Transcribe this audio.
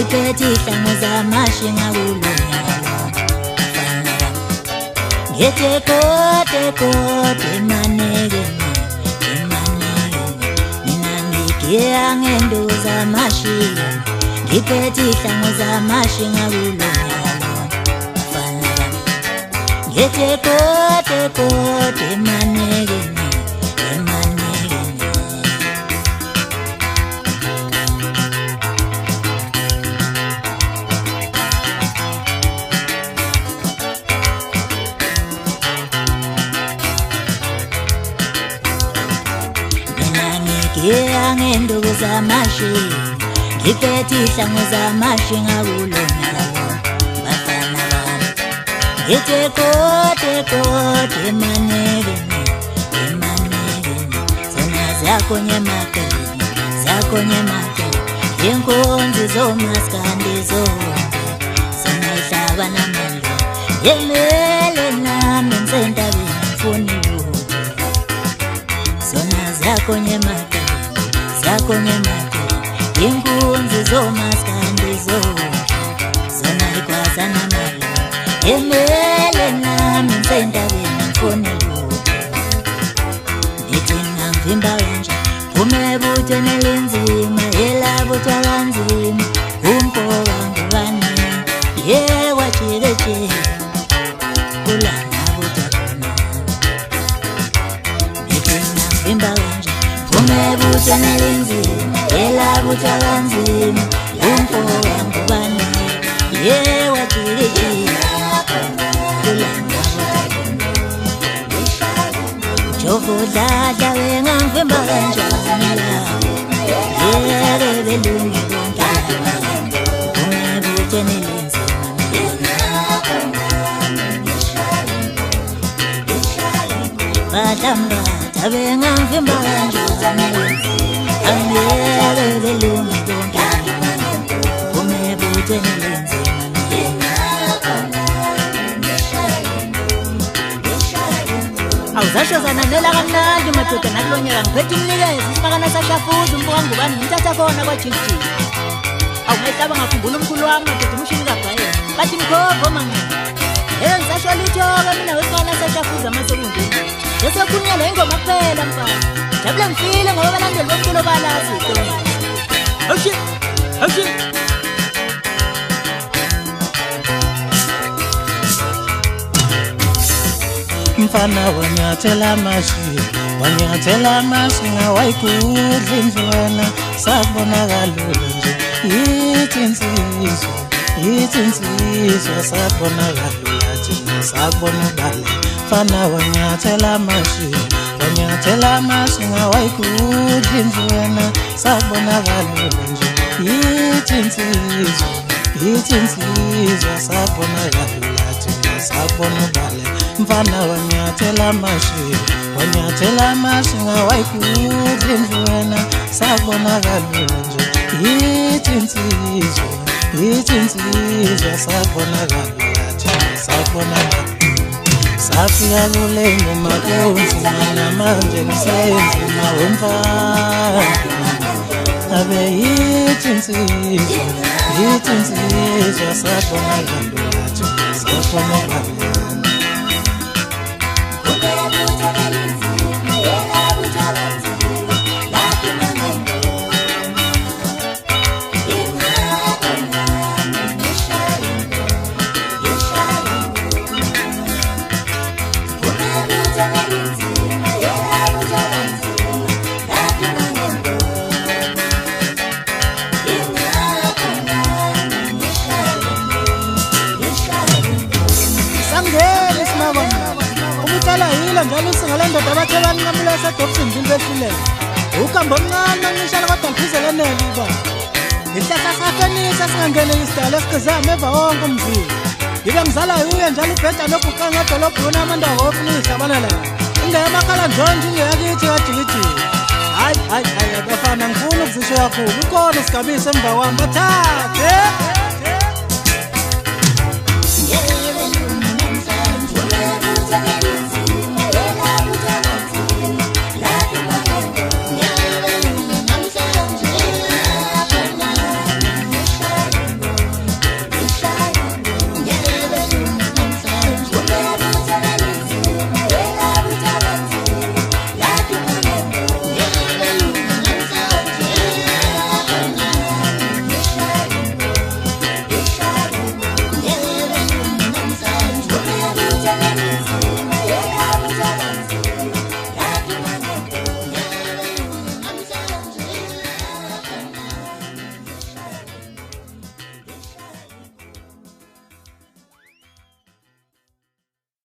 ngiphethe ihlangu zamashinga kulungalo ngithi kote maneke mina ngigiya ngenduku zamashinga ngiphethe ihlangu zamashinga kulungalo ngithi kote maneke ngenduku zamashinga ngiphethe ihlangu zamashinga kulungalo bafana bami ngithi kote maneke zona zakonye makele inkunzi zomaskandi zonke zona ihlaba namandla yemele nami ngisentabeni ngifuna ilutho zona zakonye makele inkunzi zomaskandi zonke zona ikwazana malo emele nami ngisentabeni ngifuna ilutho nithi ngangivimba kanje phume ebuthweni elinzima elabuthwa kanzima umfoka ngubani wajikejika kulana buthwa khona nithi ngangivimba kanje phume ebuthweni elinzima elabuthwa kanzima umfoka ngubani wajikejika kulana jovudlala wengangivimba kanjani la belungile umebuthweni elinzima badambada bengangivimba kanjani belungile umebuthweni elinzima awuzasho zananela kamnandi madoda nakulonyaka ngiphethe umnikezi isibakana sashafuza umbuka ngubani ngimthatha khona kwajikijiki awungayihlaba ngakhumbula umkhulu wami madoda umushini kabhayela bathi ngikhova mangane ngisasho lutho-ke mina wesibakana sashafuza amasekundeni ngesekhunyelwa ingoma kuphela mfana jabule ngifile ngoba balandeli bomculo balazi awushi mfana wanyathela amashinga wayikudla indlu wena sakubonakala nje yithi insizwa sakubonakala thina sakubona ubale mfana wanyathela amashinga wayikudla indlu wena sakubonakala nje yithi insizwa sakubonakala thina sakubona ubale mfana wanyathela amashinga wayikudla indlu wena sakubonakala nje yithi insizwa sakubonakala thina sakubonakala safika kule ngoma kunzima namanje ngisenzima wemfana abe yithi insizwa sakubonakala thina sakubonakala njalo singalendoda abathe baninqamula esedobhini behluleka uhambo omncane ngishala kodwa ngiphizelenele uba isihlahla safenisa singangeneli isidala esigqizama eva wonke umzimba ngibe ngizala yuye njalo ubheda loguqa ngedolobhuni amandawo ofuna uyihlabana la ingeyamakhala njonje ingeyakithi kajikijiki hayi bafana ngifuna ukuzisho kakhulu ukhona usigabise emva kwami bathathe